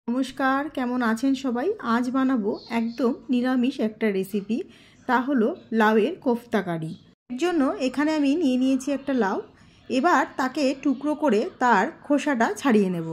नमस्कार केमन आছেন सबाई। आज बानाबो एकदम निरामिष एकटा रेसिपि, ता हलो लाउएर कोफ्ता कारी। एर जोन्नो एखाने आमि निये नियेछि एकटा लाउ। एबार ताके टुकरो करे तार खोसाटा छाड़िये नेब।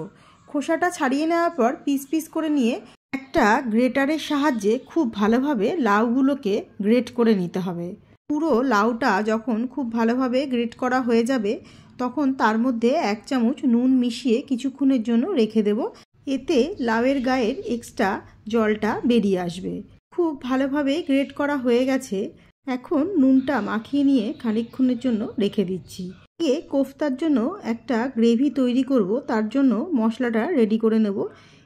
खोसाटा छाड़िये नेওয়ার पर पिस पिस करे निये एकटा ग्रेटारेर साहाज्ये खूब भालोभाबे लाउगुलोके ग्रेट करे निते हबे। पुरो लाउटा जखन खूब भालोभाबे ग्रेट करा हये जाबे तखन तार मध्ये 1 चामच नुन मिशिये किछुक्षणेर जोन्नो रेखे देब। एते लाउएर गायेर एक्सट्रा जलटा बेरिये आसबे। खूब भालोभाबे ग्रेट करा हये गेछे। एखन नुनटा माखिये निये खानिकक्षणेर जोन्नो रेखे दिচ্ছি। ये कोफ्तार जोन्नो एकटा ग्रेभि तैरी करब, तार जोन्नो मशलाटा रेडी करे नेब।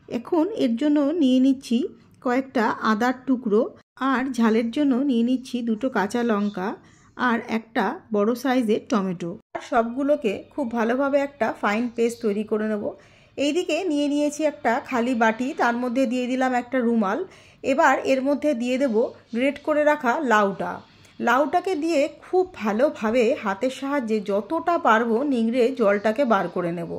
एखन एर जोन्नो निये निচ্ছি कयेकटा आदार टुकरो और झालेर जोन्नो निये निচ্ছি दुटो काँचा लंका और एकटा बड़ो साइजेर टमेटो। सबगुलोके खूब भालोभाबे एकटा फाइन पेस्ट तैरी करे नेब। এইদিকে নিয়ে নিয়েছি একটা খালি বাটি, তার মধ্যে দিয়ে দিলাম একটা রুমাল। এবার এর মধ্যে দিয়ে দেব গ্রেট করে রাখা লাউটা। লাউটাকে দিয়ে খুব ভালোভাবে হাতের সাহায্যে যতটা পারবো নিংড়ে জলটাকে বার করে নেব।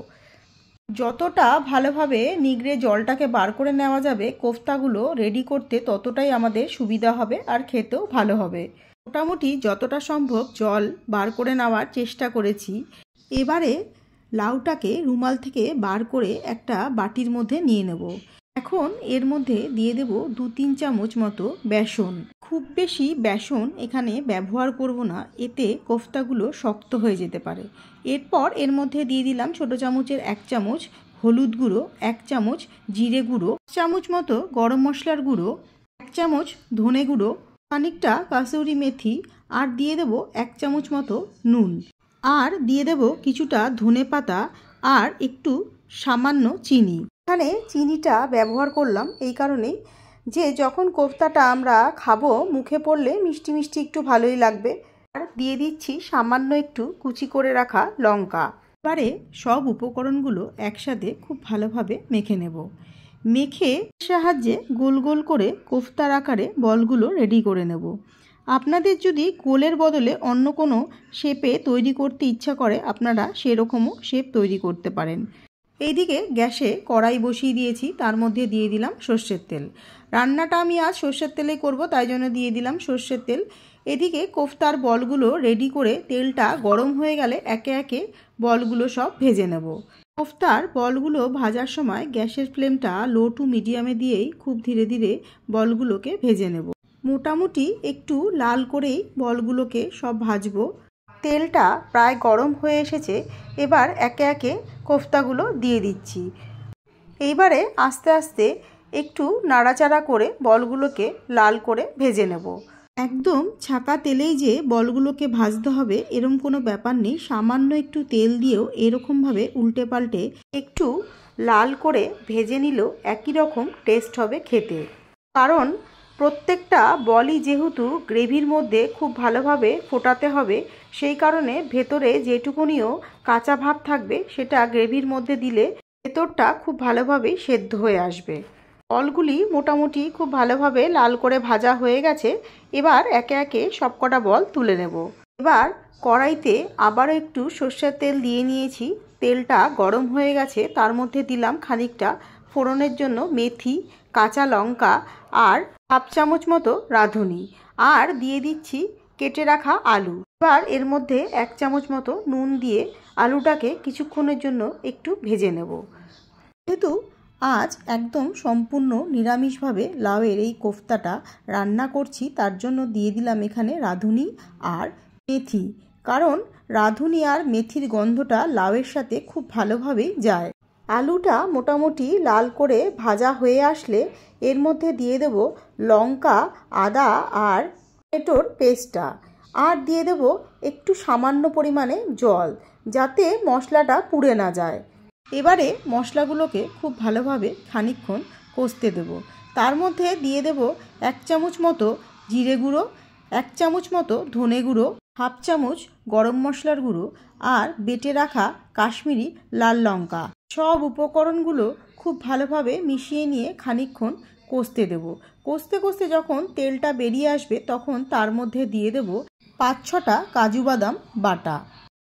যতটা ভালোভাবে নিংড়ে জলটাকে বার করে নেওয়া যাবে কোফতাগুলো রেডি করতে ততটাই আমাদের সুবিধা হবে আর খেতেও ভালো হবে। মোটামুটি যতটা সম্ভব জল বার করে নেওয়ার চেষ্টা করেছি। এবারে লাউটাকে রুমাল থেকে বার করে একটা বাটির মধ্যে নিয়ে নেব। এখন এর মধ্যে দিয়ে দেব 2-3 চামচ মতো বেসন। খুব বেশি বেসন এখানে ব্যবহার করব না, এতে কোফতাগুলো শক্ত হয়ে যেতে পারে। এরপর এর মধ্যে দিয়ে দিলাম ছোট চামচের 1 চামচ হলুদ গুঁড়ো, 1 চামচ জিরে গুঁড়ো, 1 চামচ মতো গরম মশলার গুঁড়ো, 1 চামচ ধনে গুঁড়ো, খানিকটা কাসুরি মেথি আর দিয়ে দেব 1 চামচ মতো নুন আর দিয়ে দেব কিছুটা ধনে পাতা আর একটু সামান্য চিনি। এখানে চিনিটা ব্যবহার করলাম এই কারণেই যে যখন কোফতাটা আমরা খাবো মুখে পড়লে মিষ্টি মিষ্টি একটু ভালোই লাগবে। আর দিয়ে দিচ্ছি সামান্য একটু কুচি করে রাখা লঙ্কা। এবারে সব উপকরণগুলো একসাথে খুব ভালোভাবে মেখে নেব। মেখে সাহায্যে গোল গোল করে কোফতার আকারে বলগুলো রেডি করে নেব। আপনাদের যদি গোলের বদলে অন্য কোনো শেপে তৈরি করতে ইচ্ছা করে আপনারা সেরকমও শেপ তৈরি করতে পারেন। এইদিকে গ্যাসে কড়াই বসিয়ে দিয়েছি, তার মধ্যে দিয়ে দিলাম সর্ষের তেল। রান্নাটা আমি আজ সর্ষের তেলেই করব, তাই জন্য দিয়ে দিলাম সর্ষের তেল। এদিকে কোফতার বলগুলো রেডি করে তেলটা গরম হয়ে গেলে একে একে বলগুলো সব ভেজে নেব। কোফতার বলগুলো ভাজার সময় গ্যাসের ফ্লেমটা লো টু মিডিয়ামে দিয়েই খুব ধীরে ধীরে বলগুলোকে ভেজে নেব। মোটামুটি একটু লাল করেই বলগুলোকে সব ভাজবো। তেলটা প্রায় গরম হয়ে এসেছে, এবার একে একে কোফতাগুলো দিয়ে দিচ্ছি। এইবারে আস্তে আস্তে একটু নাড়াচাড়া করে বলগুলোকে লাল করে ভেজে নেব। একদম ছাকা তেলেই যে বলগুলোকে ভাজতে হবে এরকম কোনো ব্যাপার নেই, সামান্য একটু তেল দিয়েও এরকমভাবে উল্টে পাল্টে একটু লাল করে ভেজে নিলেও একই রকম টেস্ট হবে খেতে। কারণ প্রত্যেকটা বলই যেহেতু গ্রেভির মধ্যে খুব ভালোভাবে ফোটাতে হবে, সেই কারণে ভেতরে যেটুকুনিও কাঁচা ভাব থাকবে সেটা গ্রেভির মধ্যে দিলে ভেতরটা খুব ভালোভাবেই সেদ্ধ হয়ে আসবে। বলগুলি মোটামুটি খুব ভালোভাবে লাল করে ভাজা হয়ে গেছে। এবার একে একে সবকটা বল তুলে নেব। এবার কড়াইতে আবারও একটু সর্ষের তেল দিয়ে নিয়েছি, তেলটা গরম হয়ে গেছে, তার মধ্যে দিলাম খানিকটা ফোড়নের জন্য মেথি, কাঁচা লঙ্কা আর 1/2 চামচ মতো রাঁধুনি আর দিয়ে দিচ্ছি কেটে রাখা আলু। এবার এর মধ্যে 1 চামচ মতো নুন দিয়ে আলুটাকে কিছুক্ষণের জন্য একটু ভেজে নেব। যেহেতু আজ একদম সম্পূর্ণ নিরামিষভাবে লাউয়ের এই কোফতাটা রান্না করছি, তার জন্য দিয়ে দিলাম এখানে রাঁধুনি আর মেথি, কারণ রাঁধুনি আর মেথির গন্ধটা লাউয়ের সাথে খুব ভালোভাবেই যায়। আলুটা মোটামুটি লাল করে ভাজা হয়ে আসলে এর মধ্যে দিয়ে দেব লঙ্কা, আদা আর টমেটোর পেস্টটা আর দিয়ে দেব একটু সামান্য পরিমাণে জল যাতে মশলাটা পুড়ে না যায়। এবারে মশলাগুলোকে খুব ভালোভাবে খানিকক্ষণ কষতে দেব। তার মধ্যে দিয়ে দেব 1 চামচ মতো জিরে গুঁড়ো, 1 চামচ মতো ধনে গুঁড়ো, 1/2 চামচ গরম মশলার গুঁড়ো আর বেটে রাখা কাশ্মীরি লাল লঙ্কা। সব উপকরণগুলো খুব ভালোভাবে মিশিয়ে নিয়ে খানিকক্ষণ কষতে দেব। কষতে কষতে যখন তেলটা বেরিয়ে আসবে তখন তার মধ্যে দিয়ে দেব 5-6টা কাজু বাদাম বাটা।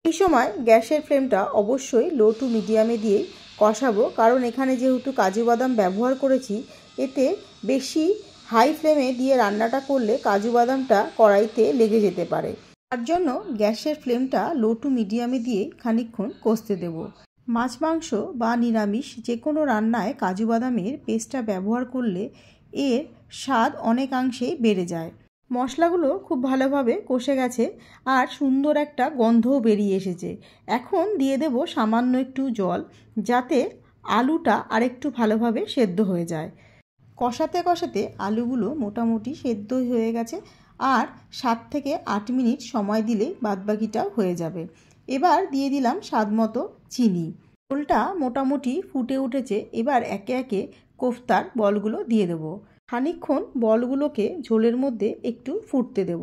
এই সময় গ্যাসের ফ্লেমটা অবশ্যই লো টু মিডিয়ামে দিয়ে কষাবো, কারণ এখানে যেহেতু কাজু বাদাম ব্যবহার করেছি, এতে বেশি হাই ফ্লেমে দিয়ে রান্নাটা করলে কাজু বাদামটা কড়াইতে লেগে যেতে পারে। তার জন্য গ্যাসের ফ্লেমটা লো টু মিডিয়ামে দিয়ে খানিকক্ষণ কষতে দেব। মাছ মাংস বা নিরামিষ যে কোনো রান্নায় কাজু বাদামের পেস্টটা ব্যবহার করলে এর স্বাদ অনেকাংশেই বেড়ে যায়। মশলাগুলো খুব ভালোভাবে কষে গেছে আর সুন্দর একটা গন্ধও বেরিয়ে এসেছে। এখন দিয়ে দেব সামান্য একটু জল, যাতে আলুটা আরেকটু ভালোভাবে সেদ্ধ হয়ে যায়। কষাতে কষাতে আলুগুলো মোটামুটি সেদ্ধই হয়ে গেছে, আর 7 থেকে 8 মিনিট সময় দিলেই বাদবাকিটাও হয়ে যাবে। এবার দিয়ে দিলাম স্বাদ মতো চিনি। ঝোলটা মোটামুটি ফুটে উঠেছে, এবার একে একে কোফতার বলগুলো দিয়ে দেবো। খানিকক্ষণ বলগুলোকে ঝোলের মধ্যে একটু ফুটতে দেব,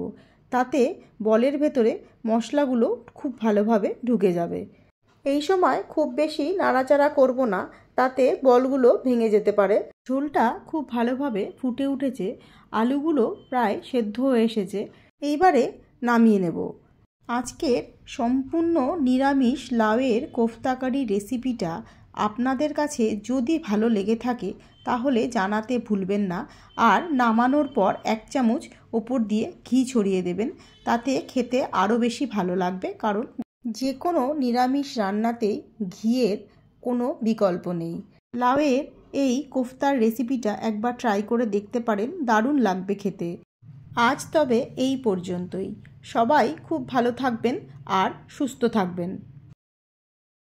তাতে বলের ভেতরে মশলাগুলো খুব ভালোভাবে ঢুকে যাবে। এই সময় খুব বেশি নাড়াচাড়া করব না, তাতে বলগুলো ভেঙে যেতে পারে। ঝোলটা খুব ভালোভাবে ফুটে উঠেছে, আলুগুলো প্রায় সেদ্ধ হয়ে এসেছে। এইবারে নামিয়ে নেব। আজকের সম্পূর্ণ নিরামিষ লাউয়ের কোফতা কারি রেসিপিটা আপনাদের কাছে যদি ভালো লেগে থাকে তাহলে জানাতে ভুলবেন না, আর নামানোর পর 1 চামচ ওপর দিয়ে ঘি ছড়িয়ে দেবেন, তাতে খেতে আরও বেশি ভালো লাগবে। কারণ যে কোনো নিরামিষ রান্নাতেই ঘিয়ের কোনো বিকল্প নেই। লাউয়ের এই কোফতার রেসিপিটা একবার ট্রাই করে দেখতে পারেন, দারুণ লাগবে খেতে। আজ তবে এই পর্যন্তই। সবাই খুব ভালো থাকবেন আর সুস্থ থাকবেন।